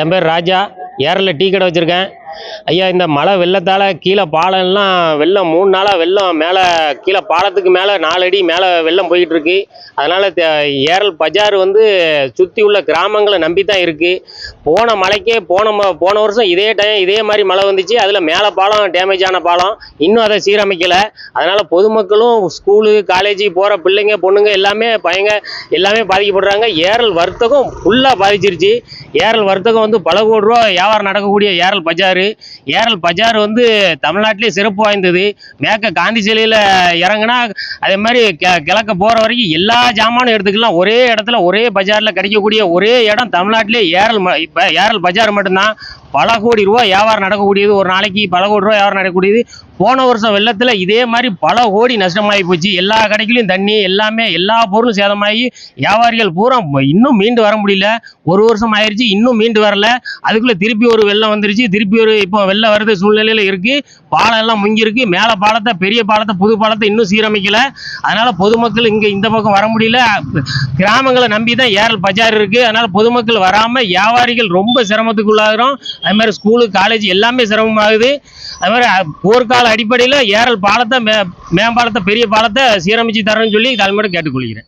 என் பேர் ராஜா. ஏரில் டீ கடை வச்சுருக்கேன். ஐயா, இந்த மழை வெள்ளத்தால் கீழே பாலம்லாம் வெள்ளம் 3 நாளாக வெள்ளம் மேலே கீழே பாலத்துக்கு மேலே 4 அடி மேலே வெள்ளம் போயிட்டுருக்கு. அதனால் ஏரல் பஜார் சுற்றி உள்ள கிராமங்களை நம்பி தான் இருக்குது. போன மழைக்கே போன வருஷம் இதே டைம் இதே மாதிரி மழை வந்துச்சு. அதில் மேலே பாலம் டேமேஜ் ஆன பாலம், இன்னும் அதை சீரமைக்கலை. அதனால் பொதுமக்களும் ஸ்கூலு காலேஜ் போகிற பிள்ளைங்க பொண்ணுங்க எல்லாமே எல்லாமே பாதிக்கப்படுறாங்க. ஏரல் வர்த்தகம் ஃபுல்லாக பாதிச்சிருச்சு. ஏரல் வர்த்தகம் பல கோடி ரூபா வியாபாரம் நடக்கக்கூடிய ஏரல் பஜார் தமிழ்நாட்டிலே சிறப்பு வாய்ந்தது. மேற்க காந்தி சிலையில் இறங்குனா அதே மாதிரி கிழக்க போகிற வரைக்கும் எல்லா ஜாமானும் எடுத்துக்கலாம். ஒரே இடத்துல ஒரே பஜாரில் கிடைக்கக்கூடிய ஒரே இடம் தமிழ்நாட்டிலே ஏரல் பஜார் மட்டும்தான். பல கோடி ரூபா வியாபாரம் நடக்கக்கூடியது. ஒரு நாளைக்கு பல கோடி ரூபா வியாபாரம் நடக்கக்கூடியது. போன வருஷம் வெள்ளத்தில் இதே மாதிரி பல கோடி நஷ்டமாகி போச்சு. எல்லா கடைக்குலையும் தண்ணி, எல்லா பொருளும் சேதமாகி வியாபாரிகள் பூரா இன்னும் மீண்டு வர முடியல. ஒரு வருஷம் ஆயிடுச்சு, இன்னும் மீண்டு வரல. அதுக்குள்ளே திருப்பி ஒரு வெள்ளம் வந்துருச்சு. திருப்பி இப்போ வெள்ளம் வருது சூழ்நிலையில் இருக்குது. பாலம் எல்லாம் முங்கிருக்கு. மேலே பாலத்தை, பெரிய பாலத்தை, புது பாலத்தை இன்னும் சீரமைக்கல. அதனால் பொதுமக்கள் இங்கே இந்த பக்கம் வர முடியல. கிராமங்களை நம்பி தான் ஏரல் பஜார் இருக்குது. அதனால் பொதுமக்கள் வராமல் வியாபாரிகள் ரொம்ப சிரமத்துக்கு உள்ளாகிறோம். அது மாதிரி ஸ்கூலு காலேஜ் எல்லாமே சிரமமாகுது. அது மாதிரி போர்க்கால அடிப்படையில் ஏரல் பாலத்தை, மேம்பாலத்தை, பெரிய பாலத்தை சீரமைச்சு தரேன்னு சொல்லி தலைமுறை கேட்டுக்கொள்கிறேன்.